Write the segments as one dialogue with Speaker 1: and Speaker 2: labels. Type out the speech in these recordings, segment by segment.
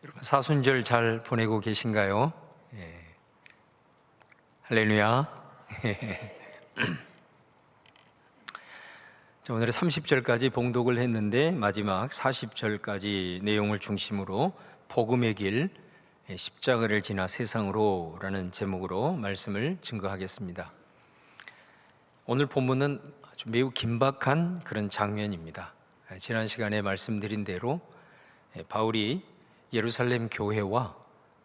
Speaker 1: 여러분 사순절 잘 보내고 계신가요? 예. 할렐루야. 자, 오늘은 30절까지 봉독을 했는데 마지막 40절까지 내용을 중심으로 복음의 길, 십자가를 지나 세상으로 라는 제목으로 말씀을 증거하겠습니다. 오늘 본문은 아주 매우 긴박한 그런 장면입니다. 지난 시간에 말씀드린 대로 바울이 예루살렘 교회와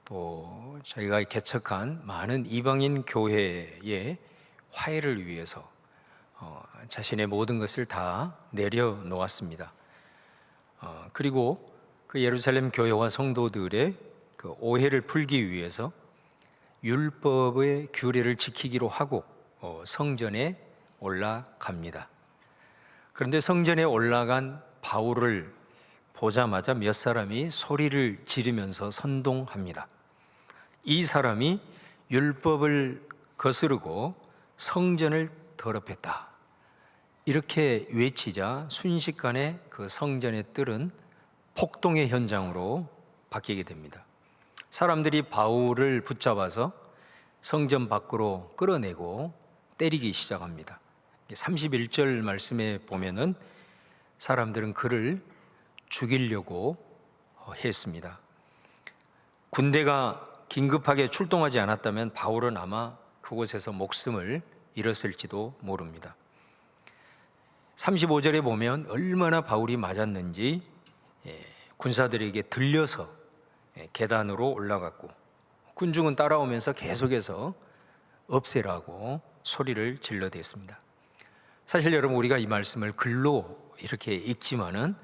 Speaker 1: 또 저희가 개척한 많은 이방인 교회의 화해를 위해서 자신의 모든 것을 다 내려놓았습니다. 그리고 그 예루살렘 교회와 성도들의 그 오해를 풀기 위해서 율법의 규례를 지키기로 하고 성전에 올라갑니다. 그런데 성전에 올라간 바울을 보자마자 몇 사람이 소리를 지르면서 선동합니다. 이 사람이 율법을 거스르고 성전을 더럽혔다, 이렇게 외치자 순식간에 그 성전의 뜰은 폭동의 현장으로 바뀌게 됩니다. 사람들이 바울을 붙잡아서 성전 밖으로 끌어내고 때리기 시작합니다. 31절 말씀에 보면은 사람들은 그를 죽이려고 했습니다. 군대가 긴급하게 출동하지 않았다면 바울은 아마 그곳에서 목숨을 잃었을지도 모릅니다. 35절에 보면 얼마나 바울이 맞았는지 군사들에게 들려서 계단으로 올라갔고 군중은 따라오면서 계속해서 없애라고 소리를 질러댔습니다. 사실 여러분, 우리가 이 말씀을 글로 이렇게 읽지만은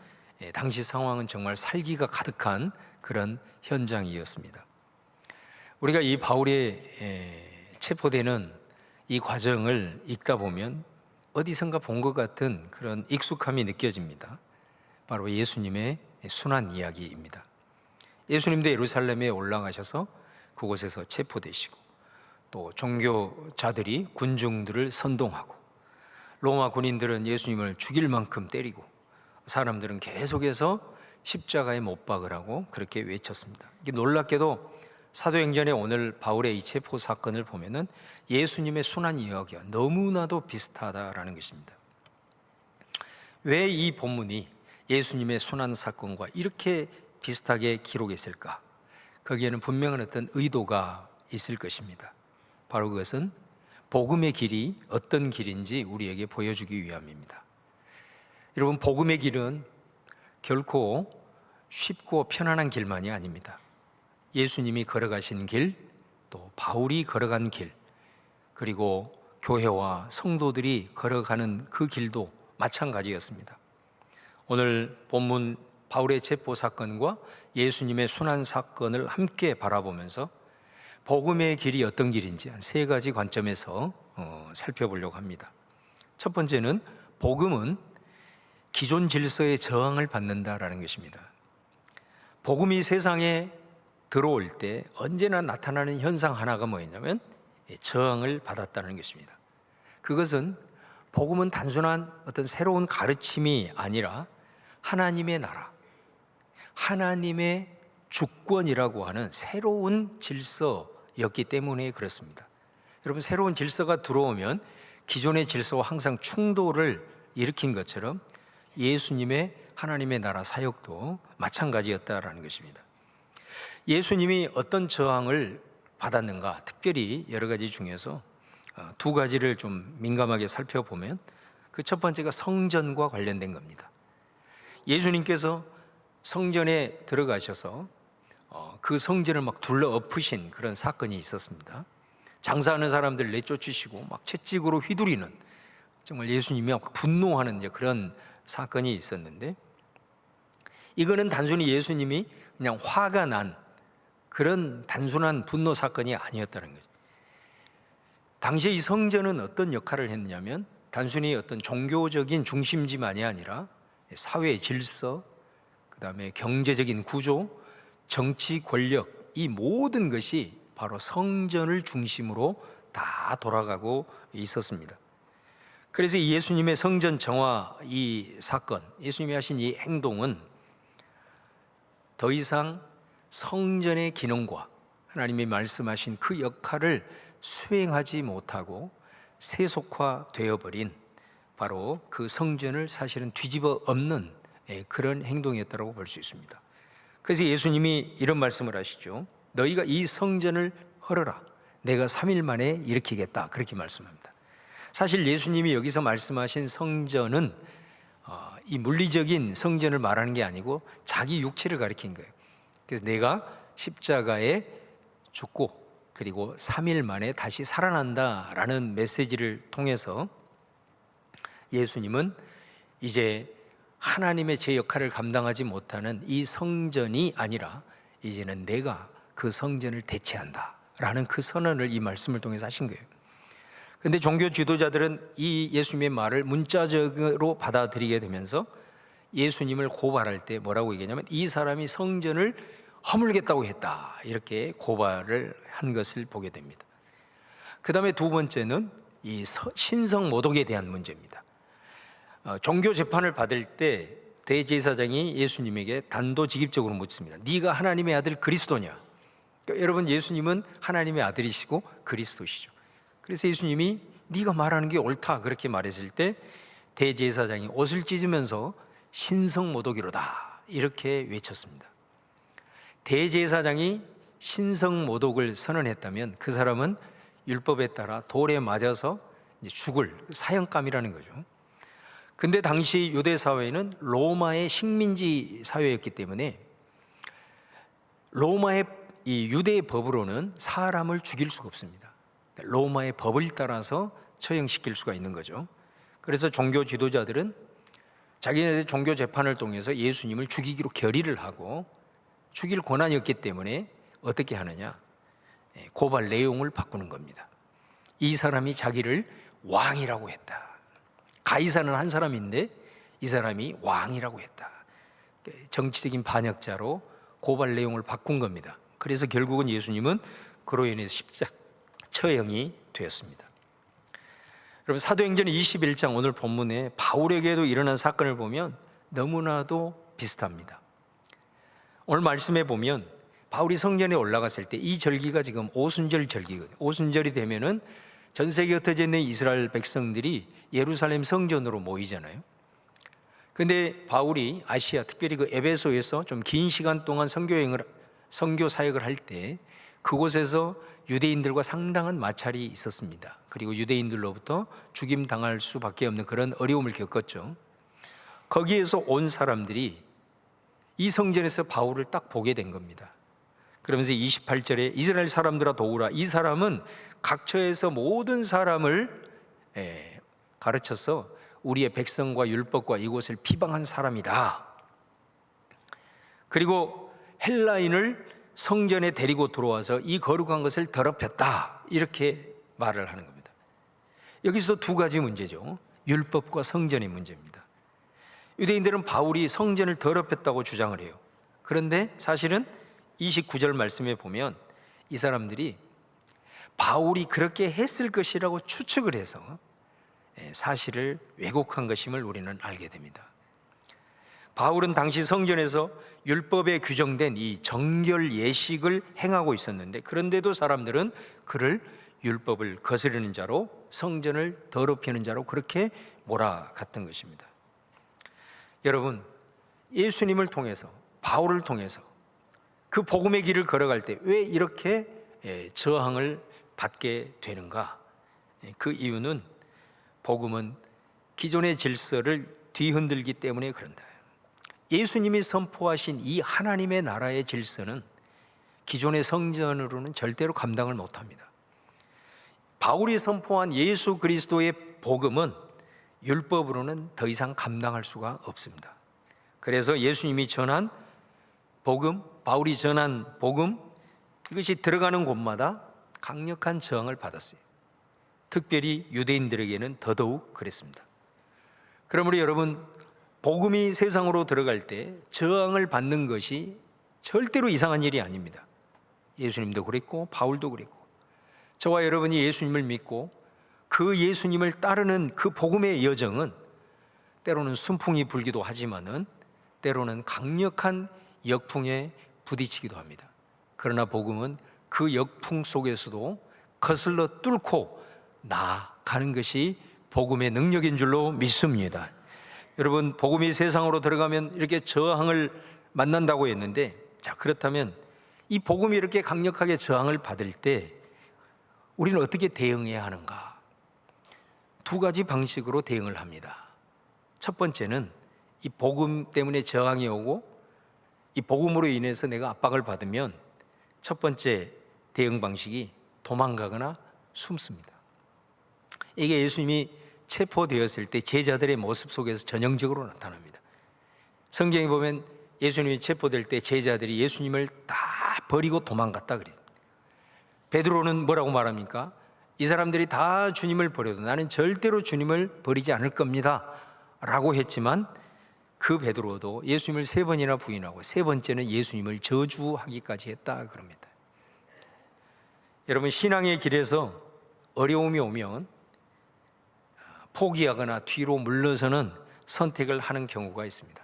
Speaker 1: 당시 상황은 정말 살기가 가득한 그런 현장이었습니다. 우리가 이 바울의 체포되는 이 과정을 읽다 보면 어디선가 본 것 같은 그런 익숙함이 느껴집니다. 바로 예수님의 순환 이야기입니다. 예수님도 예루살렘에 올라가셔서 그곳에서 체포되시고 또 종교자들이 군중들을 선동하고 로마 군인들은 예수님을 죽일 만큼 때리고 사람들은 계속해서 십자가에 못 박으라고 그렇게 외쳤습니다. 이게 놀랍게도 사도행전에 오늘 바울의 이 체포 사건을 보면은 예수님의 순환 이야기가 너무나도 비슷하다라는 것입니다. 왜 이 본문이 예수님의 순환 사건과 이렇게 비슷하게 기록했을까? 거기에는 분명한 어떤 의도가 있을 것입니다. 바로 그것은 복음의 길이 어떤 길인지 우리에게 보여주기 위함입니다. 여러분, 복음의 길은 결코 쉽고 편안한 길만이 아닙니다. 예수님이 걸어가신 길, 또 바울이 걸어간 길, 그리고 교회와 성도들이 걸어가는 그 길도 마찬가지였습니다. 오늘 본문 바울의 체포 사건과 예수님의 순환 사건을 함께 바라보면서 복음의 길이 어떤 길인지 한 세 가지 관점에서 살펴보려고 합니다. 첫 번째는 복음은 기존 질서에 저항을 받는다라는 것입니다. 복음이 세상에 들어올 때 언제나 나타나는 현상 하나가 뭐였냐면 저항을 받았다는 것입니다. 그것은 복음은 단순한 어떤 새로운 가르침이 아니라 하나님의 나라, 하나님의 주권이라고 하는 새로운 질서였기 때문에 그렇습니다. 여러분, 새로운 질서가 들어오면 기존의 질서와 항상 충돌을 일으킨 것처럼 예수님의 하나님의 나라 사역도 마찬가지였다라는 것입니다. 예수님이 어떤 저항을 받았는가, 특별히 여러 가지 중에서 두 가지를 좀 민감하게 살펴보면 그 첫 번째가 성전과 관련된 겁니다. 예수님께서 성전에 들어가셔서 그 성전을 막 둘러 엎으신 그런 사건이 있었습니다. 장사하는 사람들 내쫓으시고 막 채찍으로 휘두르는, 정말 예수님이 막 분노하는 그런 사건이 있었는데, 이거는 단순히 예수님이 그냥 화가 난 그런 단순한 분노 사건이 아니었다는 거죠. 당시에 이 성전은 어떤 역할을 했냐면 단순히 어떤 종교적인 중심지만이 아니라 사회 질서, 그 다음에 경제적인 구조, 정치 권력, 이 모든 것이 바로 성전을 중심으로 다 돌아가고 있었습니다. 그래서 예수님의 성전 정화 이 사건, 예수님이 하신 이 행동은 더 이상 성전의 기능과 하나님이 말씀하신 그 역할을 수행하지 못하고 세속화되어 버린 바로 그 성전을 사실은 뒤집어 엎는 그런 행동이었다고 볼 수 있습니다. 그래서 예수님이 이런 말씀을 하시죠. 너희가 이 성전을 헐어라. 내가 3일 만에 일으키겠다. 그렇게 말씀합니다. 사실 예수님이 여기서 말씀하신 성전은 이 물리적인 성전을 말하는 게 아니고 자기 육체를 가리킨 거예요. 그래서 내가 십자가에 죽고 그리고 3일 만에 다시 살아난다라는 메시지를 통해서 예수님은 이제 하나님의 제 역할을 감당하지 못하는 이 성전이 아니라 이제는 내가 그 성전을 대체한다라는 그 선언을 이 말씀을 통해서 하신 거예요. 그런데 종교 지도자들은 이 예수님의 말을 문자적으로 받아들이게 되면서 예수님을 고발할 때 뭐라고 얘기하냐면 이 사람이 성전을 허물겠다고 했다, 이렇게 고발을 한 것을 보게 됩니다. 그 다음에 두 번째는 이 신성 모독에 대한 문제입니다. 종교 재판을 받을 때 대제사장이 예수님에게 단도직입적으로 묻습니다. 네가 하나님의 아들 그리스도냐? 그러니까 여러분, 예수님은 하나님의 아들이시고 그리스도시죠. 그래서 예수님이 네가 말하는 게 옳다 그렇게 말했을 때 대제사장이 옷을 찢으면서 신성모독이로다 이렇게 외쳤습니다. 대제사장이 신성모독을 선언했다면 그 사람은 율법에 따라 돌에 맞아서 죽을 사형감이라는 거죠. 근데 당시 유대 사회는 로마의 식민지 사회였기 때문에 로마의 이 유대의 법으로는 사람을 죽일 수가 없습니다. 로마의 법을 따라서 처형시킬 수가 있는 거죠. 그래서 종교 지도자들은 자기네들 종교 재판을 통해서 예수님을 죽이기로 결의를 하고 죽일 권한이 없기 때문에 어떻게 하느냐? 고발 내용을 바꾸는 겁니다. 이 사람이 자기를 왕이라고 했다. 가이사는 한 사람인데 이 사람이 왕이라고 했다. 정치적인 반역자로 고발 내용을 바꾼 겁니다. 그래서 결국은 예수님은 그로 인해서 십자가 처형이 되었습니다. 여러분, 사도행전 21장 오늘 본문에 바울에게도 일어난 사건을 보면 너무나도 비슷합니다. 오늘 말씀에 보면 바울이 성전에 올라갔을 때 이 절기가 지금 오순절 절기거든요. 오순절이 되면은 전 세계에 흩어져 있는 이스라엘 백성들이 예루살렘 성전으로 모이잖아요. 근데 바울이 아시아, 특별히 그 에베소에서 좀 긴 시간 동안 선교 사역을 할 때 그곳에서 유대인들과 상당한 마찰이 있었습니다. 그리고 유대인들로부터 죽임 당할 수밖에 없는 그런 어려움을 겪었죠. 거기에서 온 사람들이 이 성전에서 바울을 딱 보게 된 겁니다. 그러면서 28절에 이스라엘 사람들아 도우라. 이 사람은 각처에서 모든 사람을 가르쳐서 우리의 백성과 율법과 이곳을 비방한 사람이다. 그리고 헬라인을 성전에 데리고 들어와서 이 거룩한 것을 더럽혔다. 이렇게 말을 하는 겁니다. 여기서도 두 가지 문제죠. 율법과 성전의 문제입니다. 유대인들은 바울이 성전을 더럽혔다고 주장을 해요. 그런데 사실은 29절 말씀에 보면 이 사람들이 바울이 그렇게 했을 것이라고 추측을 해서 사실을 왜곡한 것임을 우리는 알게 됩니다. 바울은 당시 성전에서 율법에 규정된 이 정결 예식을 행하고 있었는데 그런데도 사람들은 그를 율법을 거스르는 자로, 성전을 더럽히는 자로 그렇게 몰아갔던 것입니다. 여러분, 예수님을 통해서, 바울을 통해서 그 복음의 길을 걸어갈 때 왜 이렇게 저항을 받게 되는가? 그 이유는 복음은 기존의 질서를 뒤흔들기 때문에 그런다. 예수님이 선포하신 이 하나님의 나라의 질서는 기존의 성전으로는 절대로 감당을 못합니다. 바울이 선포한 예수 그리스도의 복음은 율법으로는 더 이상 감당할 수가 없습니다. 그래서 예수님이 전한 복음, 바울이 전한 복음, 이것이 들어가는 곳마다 강력한 저항을 받았어요. 특별히 유대인들에게는 더더욱 그랬습니다. 그러므로 여러분, 복음이 세상으로 들어갈 때 저항을 받는 것이 절대로 이상한 일이 아닙니다. 예수님도 그랬고 바울도 그랬고, 저와 여러분이 예수님을 믿고 그 예수님을 따르는 그 복음의 여정은 때로는 순풍이 불기도 하지만은 때로는 강력한 역풍에 부딪히기도 합니다. 그러나 복음은 그 역풍 속에서도 거슬러 뚫고 나아가는 것이 복음의 능력인 줄로 믿습니다. 여러분, 복음이 세상으로 들어가면 이렇게 저항을 만난다고 했는데, 자, 그렇다면 이 복음이 이렇게 강력하게 저항을 받을 때 우리는 어떻게 대응해야 하는가? 두 가지 방식으로 대응을 합니다. 첫 번째는 이 복음 때문에 저항이 오고 이 복음으로 인해서 내가 압박을 받으면 첫 번째 대응 방식이 도망가거나 숨습니다. 이게 예수님이 체포되었을 때 제자들의 모습 속에서 전형적으로 나타납니다. 성경에 보면 예수님이 체포될 때 제자들이 예수님을 다 버리고 도망갔다 그래요. 베드로는 뭐라고 말합니까? 이 사람들이 다 주님을 버려도 나는 절대로 주님을 버리지 않을 겁니다 라고 했지만, 그 베드로도 예수님을 3번이나 부인하고 3번째는 예수님을 저주하기까지 했다 그럽니다. 여러분, 신앙의 길에서 어려움이 오면 포기하거나 뒤로 물러서는 선택을 하는 경우가 있습니다.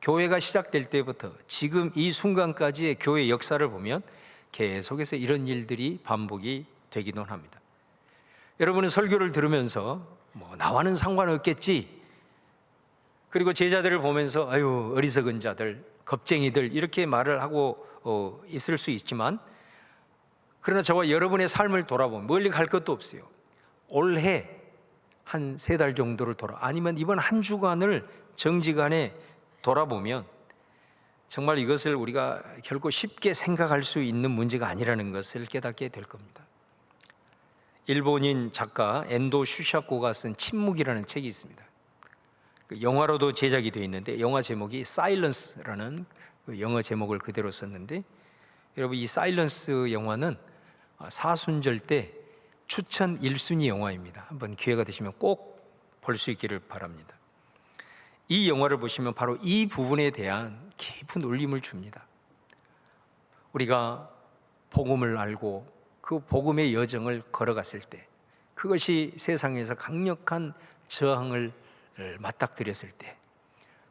Speaker 1: 교회가 시작될 때부터 지금 이 순간까지의 교회 역사를 보면 계속해서 이런 일들이 반복이 되기도 합니다. 여러분은 설교를 들으면서 나와는 상관없겠지, 그리고 제자들을 보면서 아유 어리석은 자들, 겁쟁이들 이렇게 말을 하고 있을 수 있지만, 그러나 저와 여러분의 삶을 돌아보면 멀리 갈 것도 없어요. 올해 한 3달 정도를 아니면 이번 한 주간을 정지간에 돌아보면 정말 이것을 우리가 결코 쉽게 생각할 수 있는 문제가 아니라는 것을 깨닫게 될 겁니다. 일본인 작가 엔도 슈샤코가 쓴 침묵이라는 책이 있습니다. 영화로도 제작이 되어 있는데 영화 제목이 사일런스라는 영어 제목을 그대로 썼는데, 여러분 이 사일런스 영화는 사순절 때 추천 1순위 영화입니다. 한번 기회가 되시면 꼭 볼 수 있기를 바랍니다. 이 영화를 보시면 바로 이 부분에 대한 깊은 울림을 줍니다. 우리가 복음을 알고 그 복음의 여정을 걸어갔을 때, 그것이 세상에서 강력한 저항을 맞닥뜨렸을 때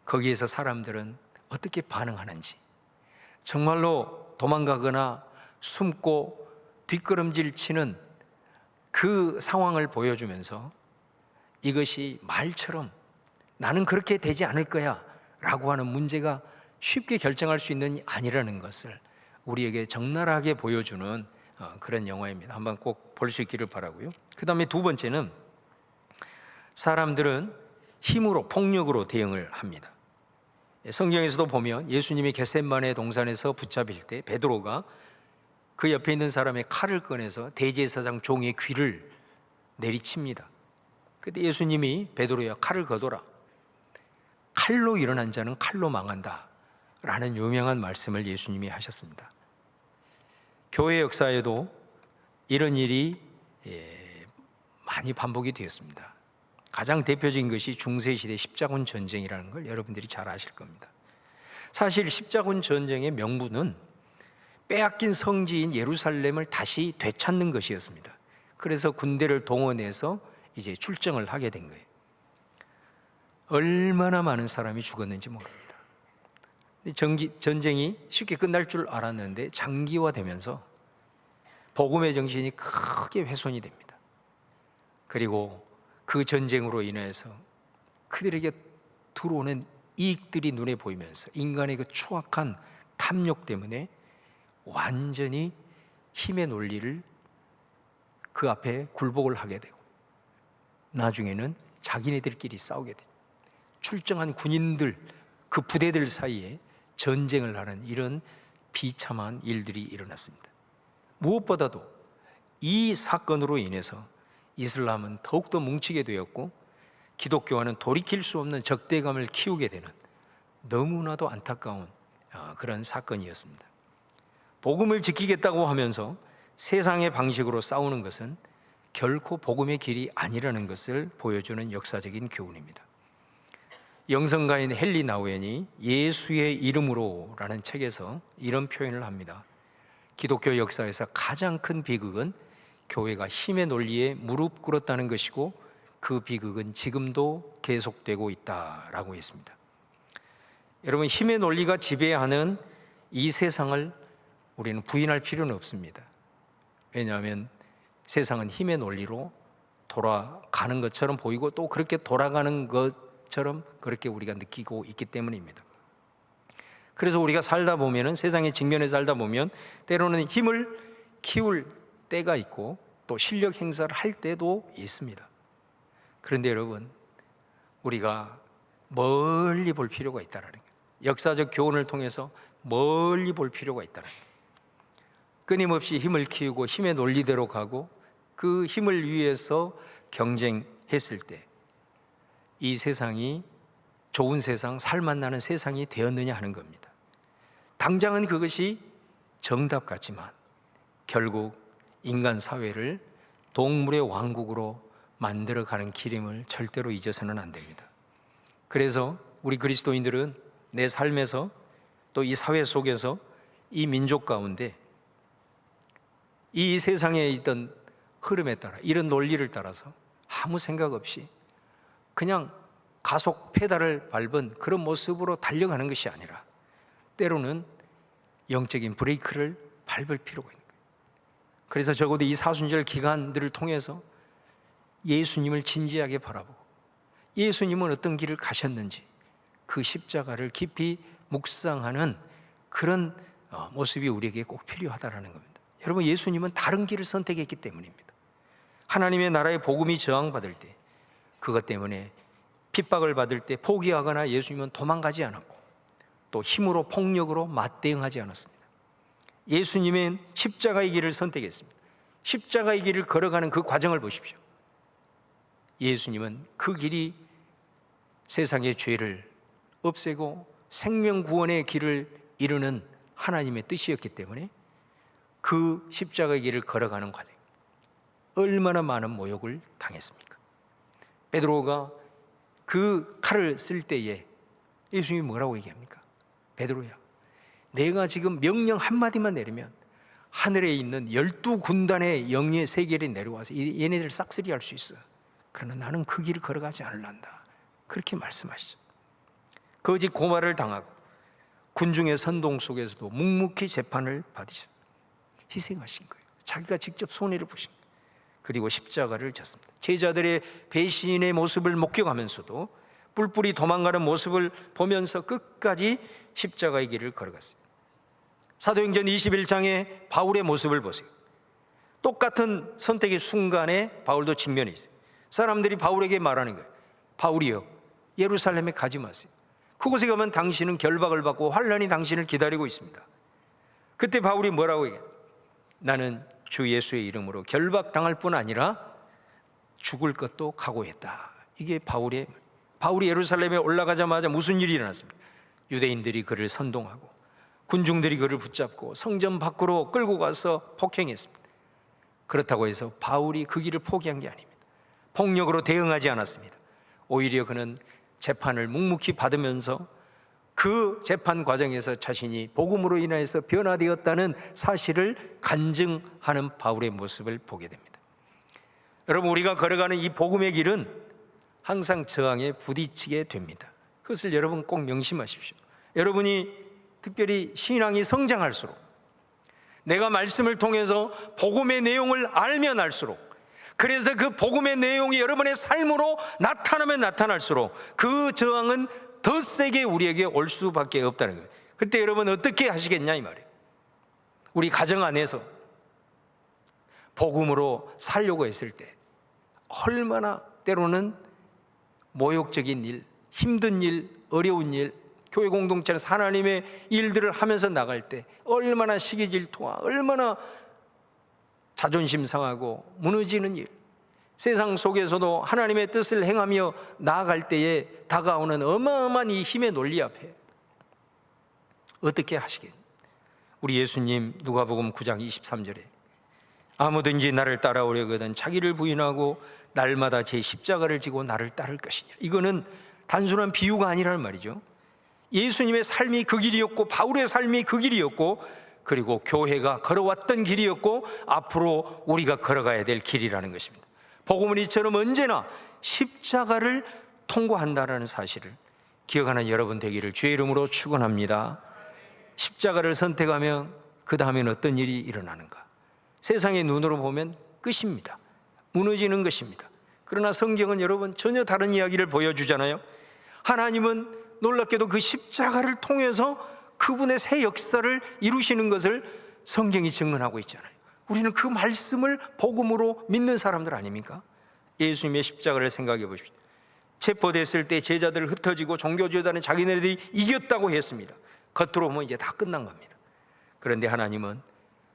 Speaker 1: 거기에서 사람들은 어떻게 반응하는지, 정말로 도망가거나 숨고 뒷걸음질 치는 그 상황을 보여주면서 이것이 말처럼 나는 그렇게 되지 않을 거야 라고 하는 문제가 쉽게 결정할 수 있는 아니라는 것을 우리에게 적나라하게 보여주는 그런 영화입니다. 한번 꼭 볼 수 있기를 바라고요. 그 다음에 두 번째는 사람들은 힘으로, 폭력으로 대응을 합니다. 성경에서도 보면 예수님이 겟세마네 동산에서 붙잡힐 때 베드로가 그 옆에 있는 사람의 칼을 꺼내서 대제사장 종의 귀를 내리칩니다. 그때 예수님이 베드로야 칼을 거둬라, 칼로 일어난 자는 칼로 망한다 라는 유명한 말씀을 예수님이 하셨습니다. 교회 역사에도 이런 일이 많이 반복이 되었습니다. 가장 대표적인 것이 중세시대 십자군 전쟁이라는 걸 여러분들이 잘 아실 겁니다. 사실 십자군 전쟁의 명분은 빼앗긴 성지인 예루살렘을 다시 되찾는 것이었습니다. 그래서 군대를 동원해서 이제 출정을 하게 된 거예요. 얼마나 많은 사람이 죽었는지 모릅니다. 전쟁이 쉽게 끝날 줄 알았는데 장기화되면서 복음의 정신이 크게 훼손이 됩니다. 그리고 그 전쟁으로 인해서 그들에게 들어오는 이익들이 눈에 보이면서 인간의 그 추악한 탐욕 때문에 완전히 힘의 논리를 그 앞에 굴복을 하게 되고, 나중에는 자기네들끼리 싸우게 돼요. 출정한 군인들, 그 부대들 사이에 전쟁을 하는 이런 비참한 일들이 일어났습니다. 무엇보다도 이 사건으로 인해서 이슬람은 더욱더 뭉치게 되었고 기독교와는 돌이킬 수 없는 적대감을 키우게 되는 너무나도 안타까운 그런 사건이었습니다. 복음을 지키겠다고 하면서 세상의 방식으로 싸우는 것은 결코 복음의 길이 아니라는 것을 보여주는 역사적인 교훈입니다. 영성가인 헨리 나우엔이 예수의 이름으로 라는 책에서 이런 표현을 합니다. 기독교 역사에서 가장 큰 비극은 교회가 힘의 논리에 무릎 꿇었다는 것이고 그 비극은 지금도 계속되고 있다라고 했습니다. 여러분, 힘의 논리가 지배하는 이 세상을 우리는 부인할 필요는 없습니다. 왜냐하면 세상은 힘의 논리로 돌아가는 것처럼 보이고 또 그렇게 돌아가는 것처럼 그렇게 우리가 느끼고 있기 때문입니다. 그래서 우리가 살다 보면은, 세상의 직면에 살다 보면 때로는 힘을 키울 때가 있고 또 실력 행사를 할 때도 있습니다. 그런데 여러분, 우리가 멀리 볼 필요가 있다는 거예요. 역사적 교훈을 통해서 멀리 볼 필요가 있다는 거예요. 끊임없이 힘을 키우고 힘의 논리대로 가고 그 힘을 위해서 경쟁했을 때 이 세상이 좋은 세상, 살맛나는 세상이 되었느냐 하는 겁니다. 당장은 그것이 정답 같지만 결국 인간 사회를 동물의 왕국으로 만들어가는 길임을 절대로 잊어서는 안 됩니다. 그래서 우리 그리스도인들은 내 삶에서 또 이 사회 속에서 이 민족 가운데 이 세상에 있던 흐름에 따라, 이런 논리를 따라서 아무 생각 없이 그냥 가속 페달을 밟은 그런 모습으로 달려가는 것이 아니라 때로는 영적인 브레이크를 밟을 필요가 있는 거예요. 그래서 적어도 이 사순절 기간들을 통해서 예수님을 진지하게 바라보고 예수님은 어떤 길을 가셨는지 그 십자가를 깊이 묵상하는 그런 모습이 우리에게 꼭 필요하다는 겁니다. 여러분, 예수님은 다른 길을 선택했기 때문입니다. 하나님의 나라의 복음이 저항받을 때, 그것 때문에 핍박을 받을 때 포기하거나 예수님은 도망가지 않았고 또 힘으로 폭력으로 맞대응하지 않았습니다. 예수님은 십자가의 길을 선택했습니다. 십자가의 길을 걸어가는 그 과정을 보십시오. 예수님은 그 길이 세상의 죄를 없애고 생명 구원의 길을 이루는 하나님의 뜻이었기 때문에 그 십자가의 길을 걸어가는 과정, 얼마나 많은 모욕을 당했습니까? 베드로가 그 칼을 쓸 때에 예수님이 뭐라고 얘기합니까? 베드로야, 내가 지금 명령 한마디만 내리면 하늘에 있는 12군단의 영의 세계를 내려와서 얘네들 싹쓸이 할 수 있어. 그러나 나는 그 길을 걸어가지 않을란다. 그렇게 말씀하시죠. 거짓 고발을 당하고 군중의 선동 속에서도 묵묵히 재판을 받으셨습니다. 희생하신 거예요. 자기가 직접 손해를 보신 거예요. 그리고 십자가를 졌습니다. 제자들의 배신의 모습을 목격하면서도 뿔뿔이 도망가는 모습을 보면서 끝까지 십자가의 길을 걸어갔어요. 사도행전 21장에 바울의 모습을 보세요. 똑같은 선택의 순간에 바울도 직면해 있어요. 사람들이 바울에게 말하는 거예요. 바울이여, 예루살렘에 가지 마세요. 그곳에 가면 당신은 결박을 받고 환난이 당신을 기다리고 있습니다. 그때 바울이 뭐라고 얘기해요? 나는 주 예수의 이름으로 결박당할 뿐 아니라 죽을 것도 각오했다. 이게 바울이 예루살렘에 올라가자마자 무슨 일이 일어났습니까? 유대인들이 그를 선동하고 군중들이 그를 붙잡고 성전 밖으로 끌고 가서 폭행했습니다. 그렇다고 해서 바울이 그 길을 포기한 게 아닙니다. 폭력으로 대응하지 않았습니다. 오히려 그는 재판을 묵묵히 받으면서 그 재판 과정에서 자신이 복음으로 인해서 변화되었다는 사실을 간증하는 바울의 모습을 보게 됩니다. 여러분, 우리가 걸어가는 이 복음의 길은 항상 저항에 부딪히게 됩니다. 그것을 여러분 꼭 명심하십시오. 여러분이 특별히 신앙이 성장할수록, 내가 말씀을 통해서 복음의 내용을 알면 알수록, 그래서 그 복음의 내용이 여러분의 삶으로 나타나면 나타날수록 그 저항은 더 세게 우리에게 올 수밖에 없다는 거예요. 그때 여러분 어떻게 하시겠냐 이 말이에요. 우리 가정 안에서 복음으로 살려고 했을 때 얼마나 때로는 모욕적인 일, 힘든 일, 어려운 일, 교회 공동체에서 하나님의 일들을 하면서 나갈 때 얼마나 시기 질투와 얼마나 자존심 상하고 무너지는 일, 세상 속에서도 하나님의 뜻을 행하며 나아갈 때에 다가오는 어마어마한 이 힘의 논리 앞에 어떻게 하시겠? 우리 예수님 누가복음 9장 23절에 아무든지 나를 따라오려거든 자기를 부인하고 날마다 제 십자가를 지고 나를 따를 것이냐. 이거는 단순한 비유가 아니라는 말이죠. 예수님의 삶이 그 길이었고 바울의 삶이 그 길이었고 그리고 교회가 걸어왔던 길이었고 앞으로 우리가 걸어가야 될 길이라는 것입니다. 복음은 이처럼 언제나 십자가를 통과한다는 사실을 기억하는 여러분 되기를 주의 이름으로 축원합니다. 십자가를 선택하면 그 다음엔 어떤 일이 일어나는가? 세상의 눈으로 보면 끝입니다. 무너지는 것입니다. 그러나 성경은 여러분 전혀 다른 이야기를 보여주잖아요. 하나님은 놀랍게도 그 십자가를 통해서 그분의 새 역사를 이루시는 것을 성경이 증언하고 있잖아요. 우리는 그 말씀을 복음으로 믿는 사람들 아닙니까? 예수님의 십자가를 생각해 보십시오. 체포됐을 때 제자들 흩어지고 종교지도자는 자기네들이 이겼다고 했습니다. 겉으로 보면 이제 다 끝난 겁니다. 그런데 하나님은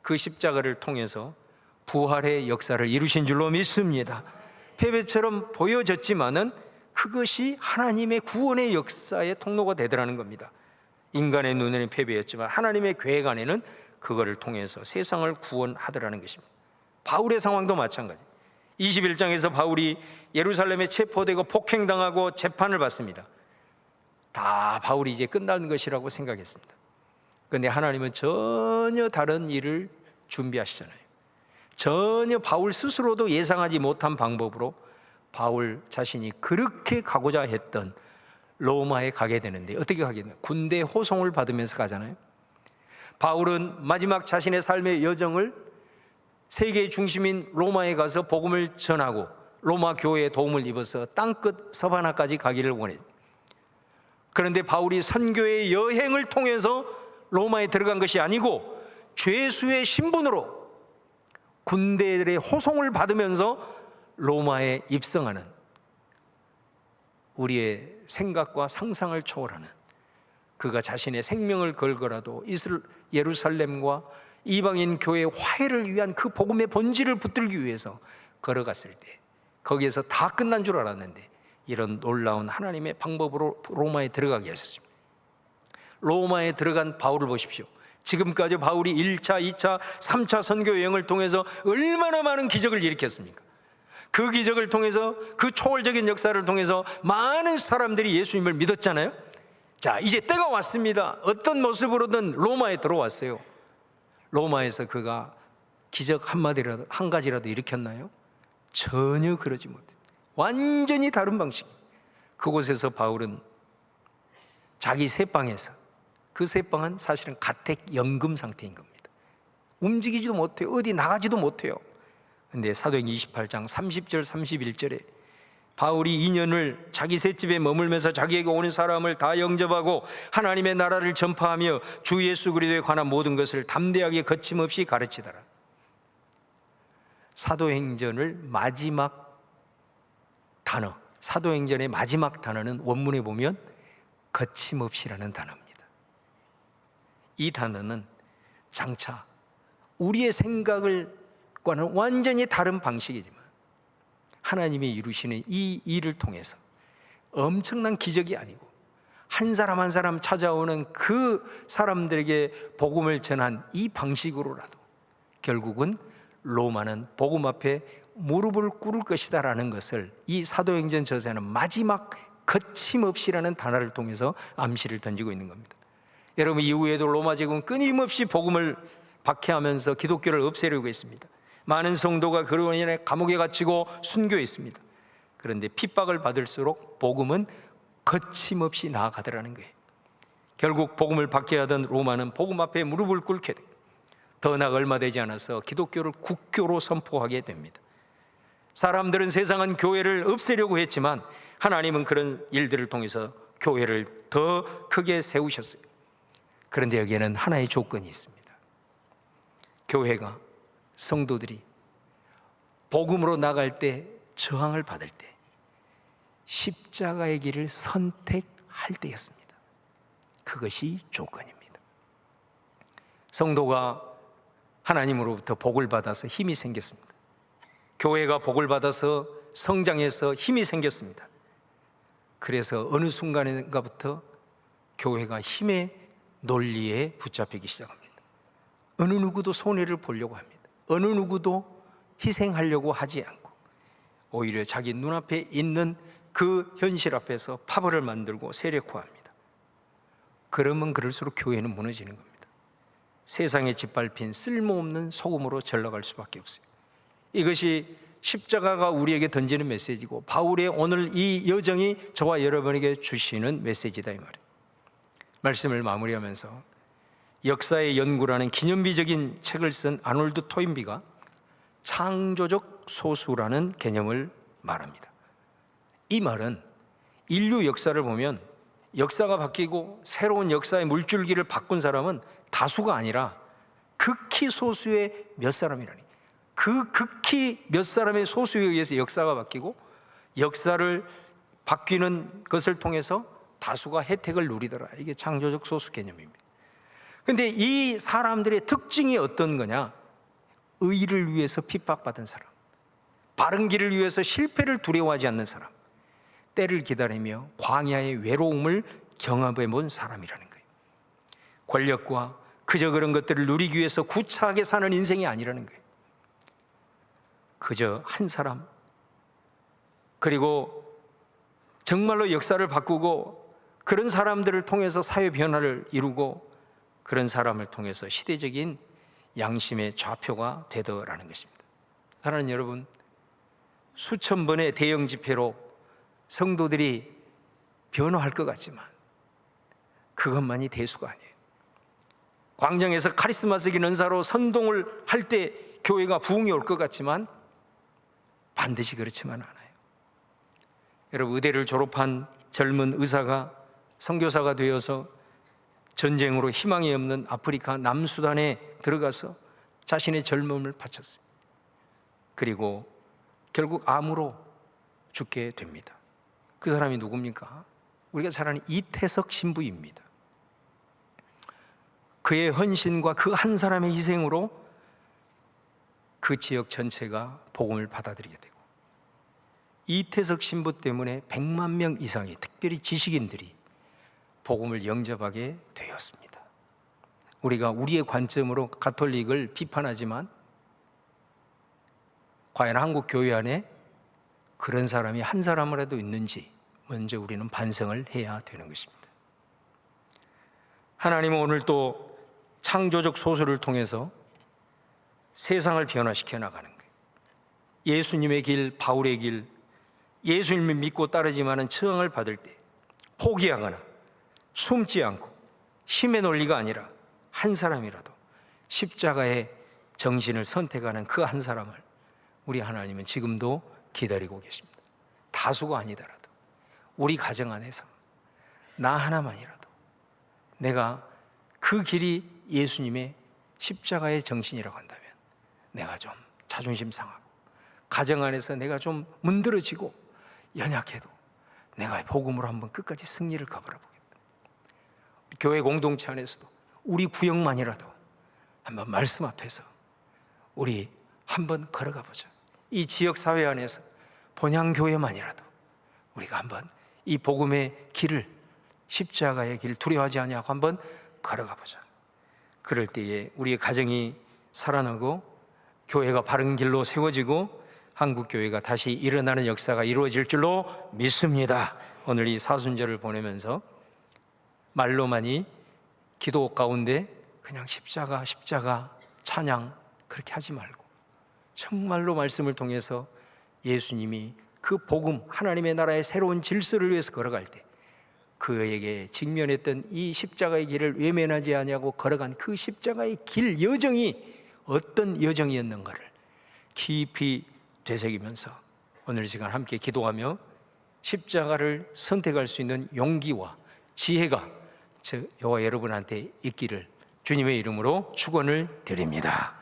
Speaker 1: 그 십자가를 통해서 부활의 역사를 이루신 줄로 믿습니다. 패배처럼 보여졌지만은 그것이 하나님의 구원의 역사의 통로가 되더라는 겁니다. 인간의 눈에는 패배였지만 하나님의 계획 안에는 그거를 통해서 세상을 구원하더라는 것입니다. 바울의 상황도 마찬가지. 21장에서 바울이 예루살렘에 체포되고 폭행당하고 재판을 받습니다. 다 바울이 이제 끝난 것이라고 생각했습니다. 그런데 하나님은 전혀 다른 일을 준비하시잖아요. 전혀 바울 스스로도 예상하지 못한 방법으로 바울 자신이 그렇게 가고자 했던 로마에 가게 되는데, 어떻게 가게 되나요? 군대 호송을 받으면서 가잖아요. 바울은 마지막 자신의 삶의 여정을 세계의 중심인 로마에 가서 복음을 전하고 로마 교회의 도움을 입어서 땅끝 서바나까지 가기를 원했어요. 그런데 바울이 선교의 여행을 통해서 로마에 들어간 것이 아니고 죄수의 신분으로 군대들의 호송을 받으면서 로마에 입성하는, 우리의 생각과 상상을 초월하는, 그가 자신의 생명을 걸고라도 예루살렘과 이방인 교회의 화해를 위한 그 복음의 본질을 붙들기 위해서 걸어갔을 때 거기에서 다 끝난 줄 알았는데 이런 놀라운 하나님의 방법으로 로마에 들어가게 하셨습니다. 로마에 들어간 바울을 보십시오. 지금까지 바울이 1차, 2차, 3차 선교 여행을 통해서 얼마나 많은 기적을 일으켰습니까? 그 기적을 통해서, 그 초월적인 역사를 통해서 많은 사람들이 예수님을 믿었잖아요. 자, 이제 때가 왔습니다. 어떤 모습으로든 로마에 들어왔어요. 로마에서 그가 기적 한마디라도, 한 가지라도 일으켰나요? 전혀 그러지 못했어요. 완전히 다른 방식. 그곳에서 바울은 자기 새방에서, 그 새방은 사실은 가택연금 상태인 겁니다. 움직이지도 못해요. 어디 나가지도 못해요. 근데 사도행전 28장 30절 31절에 바울이 2년을 자기 셋집에 머물면서 자기에게 오는 사람을 다 영접하고 하나님의 나라를 전파하며 주 예수 그리스도에 관한 모든 것을 담대하게 거침없이 가르치더라. 사도행전을 마지막 단어, 사도행전의 마지막 단어는 원문에 보면 거침없이라는 단어입니다. 이 단어는 장차 우리의 생각과는 완전히 다른 방식이지만 하나님이 이루시는 이 일을 통해서 엄청난 기적이 아니고 한 사람 한 사람 찾아오는 그 사람들에게 복음을 전한 이 방식으로라도 결국은 로마는 복음 앞에 무릎을 꿇을 것이다 라는 것을 이 사도행전 저자는 마지막 거침없이라는 단어를 통해서 암시를 던지고 있는 겁니다. 여러분, 이후에도 로마 제국은 끊임없이 복음을 박해하면서 기독교를 없애려고 했습니다. 많은 성도가 그로 인해 감옥에 갇히고 순교했습니다. 그런데 핍박을 받을수록 복음은 거침없이 나아가더라는 거예요. 결국 복음을 박해하던 로마는 복음 앞에 무릎을 꿇게 돼요. 더 나아 얼마 되지 않아서 기독교를 국교로 선포하게 됩니다. 사람들은 세상은 교회를 없애려고 했지만 하나님은 그런 일들을 통해서 교회를 더 크게 세우셨어요. 그런데 여기에는 하나의 조건이 있습니다. 교회가, 성도들이 복음으로 나갈 때, 저항을 받을 때 십자가의 길을 선택할 때였습니다. 그것이 조건입니다. 성도가 하나님으로부터 복을 받아서 힘이 생겼습니다. 교회가 복을 받아서 성장해서 힘이 생겼습니다. 그래서 어느 순간인가부터 교회가 힘의 논리에 붙잡히기 시작합니다. 어느 누구도 손해를 보려고 합니다. 어느 누구도 희생하려고 하지 않고 오히려 자기 눈앞에 있는 그 현실 앞에서 파벌을 만들고 세력화합니다. 그러면 그럴수록 교회는 무너지는 겁니다. 세상에 짓밟힌 쓸모없는 소금으로 전락할 수밖에 없어요. 이것이 십자가가 우리에게 던지는 메시지고 바울의 오늘 이 여정이 저와 여러분에게 주시는 메시지다 이 말이에요. 말씀을 마무리하면서 역사의 연구라는 기념비적인 책을 쓴 아놀드 토인비가 창조적 소수라는 개념을 말합니다. 이 말은 인류 역사를 보면 역사가 바뀌고 새로운 역사의 물줄기를 바꾼 사람은 다수가 아니라 극히 소수의 몇 사람이라니, 그 극히 몇 사람의 소수에 의해서 역사가 바뀌고 역사를 바뀌는 것을 통해서 다수가 혜택을 누리더라. 이게 창조적 소수 개념입니다. 근데 이 사람들의 특징이 어떤 거냐? 의를 위해서 핍박받은 사람, 바른 길을 위해서 실패를 두려워하지 않는 사람, 때를 기다리며 광야의 외로움을 경험해 본 사람이라는 거예요. 권력과 그저 그런 것들을 누리기 위해서 구차하게 사는 인생이 아니라는 거예요. 그저 한 사람, 그리고 정말로 역사를 바꾸고 그런 사람들을 통해서 사회 변화를 이루고 그런 사람을 통해서 시대적인 양심의 좌표가 되더라는 것입니다. 사랑하는 여러분, 수천 번의 대형 집회로 성도들이 변화할 것 같지만 그것만이 대수가 아니에요. 광장에서 카리스마적인 은사로 선동을 할 때 교회가 부흥이 올 것 같지만 반드시 그렇지만 않아요. 여러분, 의대를 졸업한 젊은 의사가 선교사가 되어서 전쟁으로 희망이 없는 아프리카 남수단에 들어가서 자신의 젊음을 바쳤어요. 그리고 결국 암으로 죽게 됩니다. 그 사람이 누굽니까? 우리가 잘 아는 이태석 신부입니다. 그의 헌신과 그 한 사람의 희생으로 그 지역 전체가 복음을 받아들이게 되고, 이태석 신부 때문에 100만 명 이상의 특별히 지식인들이 복음을 영접하게 되었습니다. 우리가 우리의 관점으로 가톨릭을 비판하지만 과연 한국 교회 안에 그런 사람이 한 사람이라도 있는지 먼저 우리는 반성을 해야 되는 것입니다. 하나님은 오늘 또 창조적 소수를 통해서 세상을 변화시켜 나가는 거예요. 예수님의 길, 바울의 길, 예수님을 믿고 따르지만은 처형을 받을 때 포기하거나 숨지 않고 힘의 논리가 아니라 한 사람이라도 십자가의 정신을 선택하는 그 한 사람을 우리 하나님은 지금도 기다리고 계십니다. 다수가 아니더라도 우리 가정 안에서 나 하나만이라도 내가 그 길이 예수님의 십자가의 정신이라고 한다면 내가 좀 자존심 상하고 가정 안에서 내가 좀 문드러지고 연약해도 내가 복음으로 한번 끝까지 승리를 거버려 보겠다. 교회 공동체 안에서도 우리 구역만이라도 한번 말씀 앞에서 우리 한번 걸어가 보자. 이 지역사회 안에서 본향교회만이라도 우리가 한번 이 복음의 길을, 십자가의 길 두려워하지 아니하고 한번 걸어가 보자. 그럴 때에 우리의 가정이 살아나고 교회가 바른 길로 세워지고 한국교회가 다시 일어나는 역사가 이루어질 줄로 믿습니다. 오늘 이 사순절을 보내면서 말로만이 기도 가운데 그냥 십자가 찬양 그렇게 하지 말고 정말로 말씀을 통해서 예수님이 그 복음, 하나님의 나라의 새로운 질서를 위해서 걸어갈 때 그에게 직면했던 이 십자가의 길을 외면하지 아니하고 걸어간 그 십자가의 길 여정이 어떤 여정이었는가를 깊이 되새기면서 오늘 시간 함께 기도하며 십자가를 선택할 수 있는 용기와 지혜가 저와 여러분한테 있기를 주님의 이름으로 축원을 드립니다.